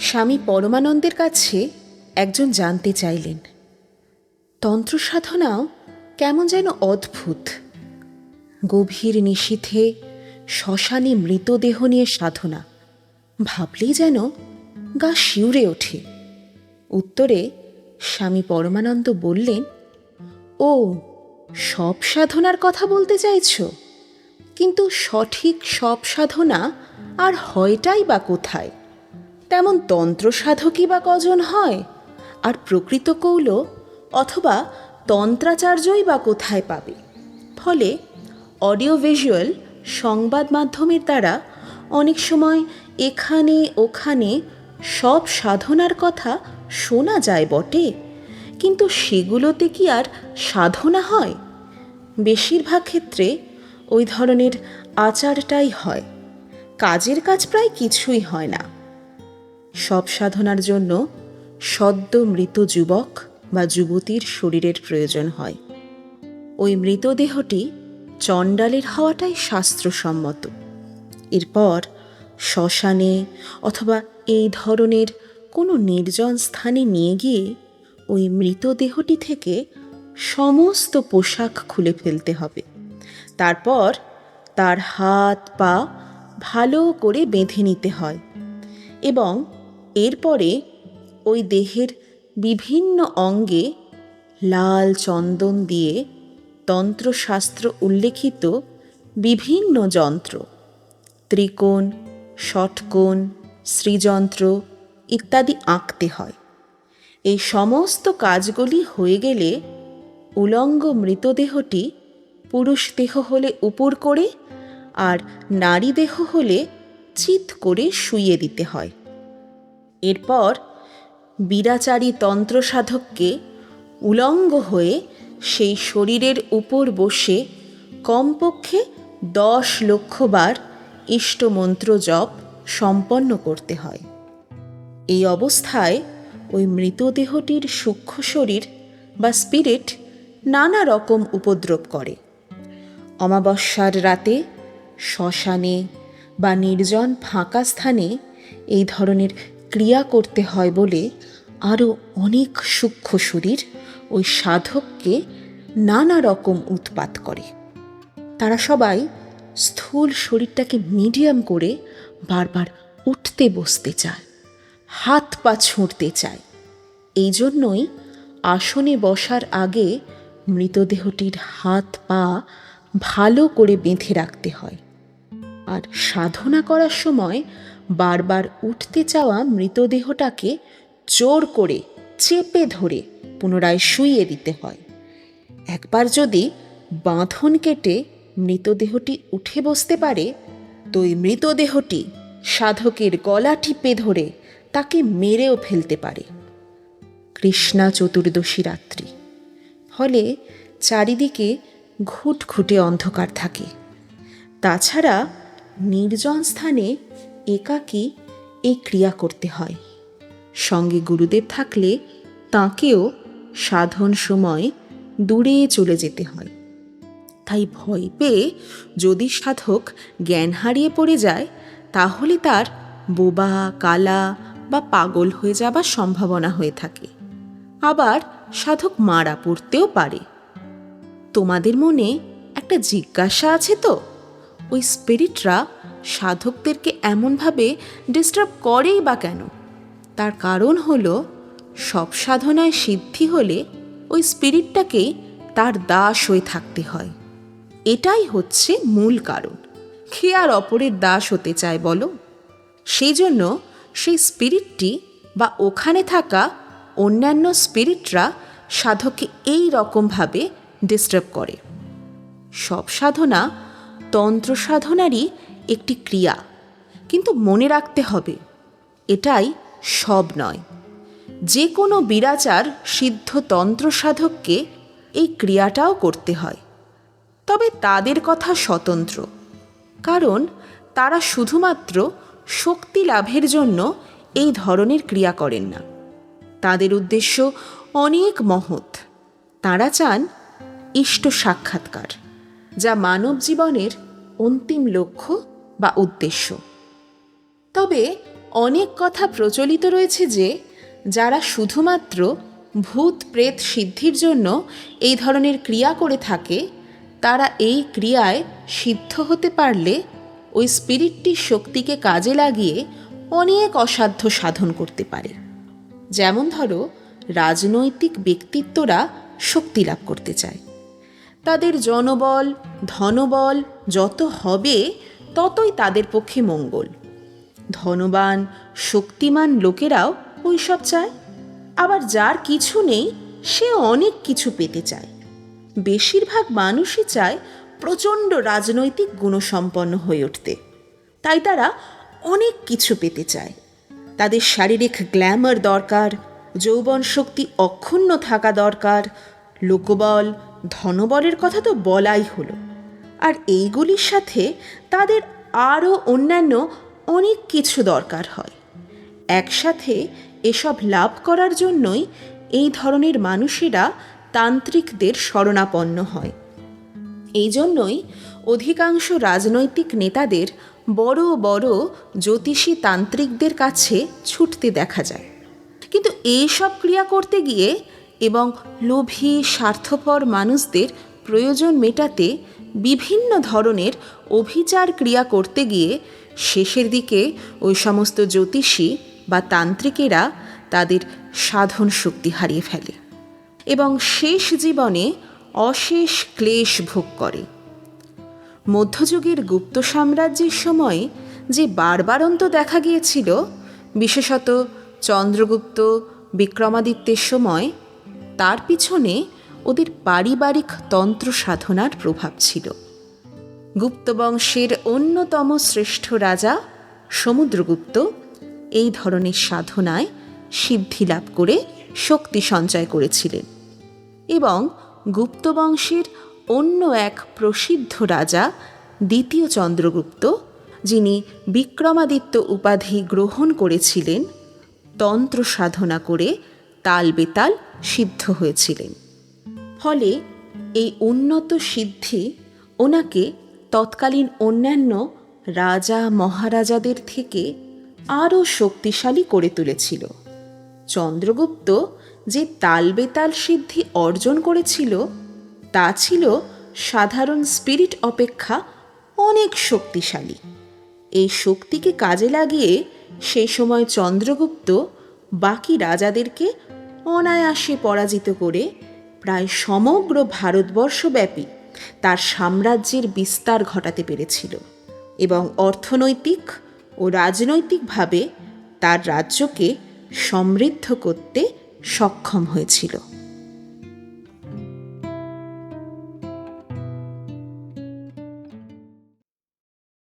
স্বামী পরমানন্দের কাছে একজন জানতে চাইলেন, তন্ত্র সাধনাও কেমন যেন অদ্ভুত। গভীর নিশীথে শ্মশানে মৃতদেহ নিয়ে সাধনা, ভাবলেই যেন গা শিউরে ওঠে। উত্তরে স্বামী পরমানন্দ বললেন, ও সব সাধনার কথা বলতে চাইছ? কিন্তু সঠিক সব সাধনা আর হয়টাই বা কোথায়? তেমন তন্ত্র সাধকই বা কজন হয়, আর প্রকৃত কৌল অথবা তন্ত্রাচার্যই বা কোথায় পাবে? ফলে অডিও ভিজুয়াল সংবাদ মাধ্যমের দ্বারা অনেক সময় এখানে ওখানে সব সাধনার কথা শোনা যায় বটে, কিন্তু সেগুলোতে কি আর সাধনা হয়? বেশিরভাগ ক্ষেত্রে ওই ধরনের আচারটাই হয়, কাজের কাজ প্রায় কিছুই হয় না। সব সাধনার জন্য সদ্য মৃত যুবক বা যুবতীর শরীরের প্রয়োজন হয়। ওই মৃতদেহটি চণ্ডালের হওয়াটাই শাস্ত্রসম্মত। এরপর শ্মশানে অথবা এই ধরনের কোনো নির্জন স্থানে নিয়ে গিয়ে ওই মৃতদেহটি থেকে সমস্ত পোশাক খুলে ফেলতে হবে। তারপর তার হাত পা ভালো করে বেঁধে নিতে হয় এবং এরপরে ওই দেহের বিভিন্ন অঙ্গে লাল চন্দন দিয়ে তন্ত্রশাস্ত্র উল্লেখিত বিভিন্ন যন্ত্র, ত্রিকোণ, ষটকোণ, শ্রীযন্ত্র ইত্যাদি আঁকতে হয়। এই সমস্ত কাজগুলি হয়ে গেলে উলঙ্গ মৃতদেহটি পুরুষ দেহ হলে উপর করে আর নারী দেহ হলে চিৎ করে শুইয়ে দিতে হয়। এরপর বীরাচারী তন্ত্র সাধককে উলঙ্গ হয়ে সেই শরীরের উপর বসে কমপক্ষে 10 লক্ষ বার ইষ্টমন্ত্র জপ সম্পন্ন করতে হয়। এই অবস্থায় ওই মৃতদেহটির সূক্ষ্ম শরীর বা স্পিরিট নানা রকম উপদ্রব করে। অমাবস্যার রাতে শ্মশানে বা নির্জন ফাঁকা স্থানে এই ধরনের ক্রিয়া করতে হয় বলে আরও অনেক সূক্ষ্ম শরীর ওই সাধককে নানা রকম উৎপাত করে। তারা সবাই স্থূল শরীরটাকে মিডিয়াম করে বারবার উঠতে বসতে চায়, হাত পা ছুঁড়তে চায়। এই জন্যই আসনে বসার আগে মৃতদেহটির হাত পা ভালো করে বেঁধে রাখতে হয়, আর সাধনা করার সময় বারবার উঠতে চাওয়া মৃতদেহটাকে জোর করে চেপে ধরে পুনরায় শুইয়ে দিতে হয়। একবার যদি বাঁধন কেটে মৃতদেহটি উঠে বসতে পারে, তো এই মৃতদেহটি সাধকের গলা টিপে ধরে তাকে মেরেও ফেলতে পারে। কৃষ্ণা চতুর্দশী রাত্রি, ফলে চারিদিকে ঘুটঘুটে অন্ধকার থাকে। তাছাড়া নির্জন স্থানে একাকী এই ক্রিয়া করতে হয়। সঙ্গে গুরুদেব থাকলে তাঁকেও সাধন সময় দূরে চলে যেতে হয়। তাই ভয় পেয়ে যদি সাধক জ্ঞান হারিয়ে পড়ে যায়, তাহলে তার বোবা, কালা বা পাগল হয়ে যাবার সম্ভাবনা হয়ে থাকে। আবার সাধক মারা পড়তেও পারে। তোমাদের মনে একটা জিজ্ঞাসা আছে তো, ওই স্পিরিটরা সাধকদেরকে এমনভাবে ডিস্টার্ব করেই বা কেন? তার কারণ হলো, সব সাধনায় সিদ্ধি হলে ওই স্পিরিটটাকেই তার দাস হয়ে থাকতে হয়। এটাই হচ্ছে মূল কারণ। কে আর অপরের দাস হতে চায় বলো? সেই জন্য সেই স্পিরিটটি বা ওখানে থাকা অন্যান্য স্পিরিটরা সাধককে এই রকমভাবে ডিস্টার্ব করে। সব সাধনা তন্ত্র সাধনারই একটি ক্রিয়া, কিন্তু মনে রাখতে হবে এটাই সব নয়। যে কোনো বীরাচার সিদ্ধ তন্ত্র সাধককে এই ক্রিয়াটাও করতে হয়, তবে তাদের কথা স্বতন্ত্র, কারণ তারা শুধুমাত্র শক্তি লাভের জন্য এই ধরনের ক্রিয়া করেন না। তাদের উদ্দেশ্য অনেক মহৎ। তারা চান ইষ্ট সাক্ষাৎকার, যা মানব জীবনের অন্তিম লক্ষ্য বা উদ্দেশ্য। তবে অনেক কথা প্রচলিত রয়েছে যে যারা শুধুমাত্র ভূত প্রেত সিদ্ধির জন্য এই ধরনের ক্রিয়া করে থাকে, তারা এই ক্রিয়ায় সিদ্ধ হতে পারলে ওই স্পিরিটটির শক্তিকে কাজে লাগিয়ে অনেক অসাধ্য সাধন করতে পারে। যেমন ধরো, রাজনৈতিক ব্যক্তিত্বরা শক্তি লাভ করতে চায়। তাদের জনবল ধনবল যত হবে ততই তাদের পক্ষে মঙ্গল। ধনবান শক্তিমান লোকেরাও ওইসব চায়। আবার যার কিছু নেই সে অনেক কিছু পেতে চায়। বেশিরভাগ মানুষই চায় প্রচণ্ড রাজনৈতিক গুণসম্পন্ন হয়ে উঠতে, তাই তারা অনেক কিছু পেতে চায়। তাদের শারীরিক গ্ল্যামার দরকার, যৌবন শক্তি অক্ষুণ্ণ থাকা দরকার, লোকবল ধনবলের কথা তো বলাই হলো। আর এইগুলির সাথে তাদের আরও অন্যান্য অনেক কিছু দরকার হয়। একসাথে এসব লাভ করার জন্যই এই ধরনের মানুষেরা তান্ত্রিকদের শরণাপন্ন হয়। এই জন্যই অধিকাংশ রাজনৈতিক নেতাদের বড় বড় জ্যোতিষী তান্ত্রিকদের কাছে ছুটতে দেখা যায়। কিন্তু এইসব ক্রিয়া করতে গিয়ে এবং লোভী স্বার্থপর মানুষদের প্রয়োজন মেটাতে বিভিন্ন ধরনের অভিচার ক্রিয়া করতে গিয়ে শেষের দিকে ওই সমস্ত জ্যোতিষী বা তান্ত্রিকেরা তাদের সাধন শক্তি হারিয়ে ফেলে এবং শেষ জীবনে অশেষ ক্লেশ ভোগ করে। মধ্যযুগের গুপ্ত সাম্রাজ্যের সময় যে বারবারন্ত দেখা গিয়েছিল, বিশেষত চন্দ্রগুপ্ত বিক্রমাদিত্যের সময়, তার পিছনে ওদের পারিবারিক তন্ত্র সাধনার প্রভাব ছিল। গুপ্ত বংশের অন্যতম শ্রেষ্ঠ রাজা সমুদ্রগুপ্ত এই ধরনের সাধনায় সিদ্ধি লাভ করে শক্তি সঞ্চয় করেছিলেন এবং গুপ্ত বংশের অন্য এক প্রসিদ্ধ রাজা দ্বিতীয় চন্দ্রগুপ্ত, যিনি বিক্রমাদিত্য উপাধি গ্রহণ করেছিলেন, তন্ত্র সাধনা করে তাল বেতাল সিদ্ধ হয়েছিলেন। ফলে এই উন্নত সিদ্ধি ওনাকে তৎকালীন অন্যান্য রাজা মহারাজাদের থেকে আরও শক্তিশালী করে তুলেছিল। চন্দ্রগুপ্ত যে তাল বেতাল সিদ্ধি অর্জন করেছিল তা ছিল সাধারণ স্পিরিট অপেক্ষা অনেক শক্তিশালী। এই শক্তিকে কাজে লাগিয়ে সেই সময় চন্দ্রগুপ্ত বাকি রাজাদেরকে অনায়াসে পরাজিত করে প্রায় সমগ্র ভারতবর্ষব্যাপী তার সাম্রাজ্যের বিস্তার ঘটাতে পেরেছিল এবং অর্থনৈতিক ও রাজনৈতিকভাবে তার রাজ্যকে সমৃদ্ধ করতে সক্ষম হয়েছিল।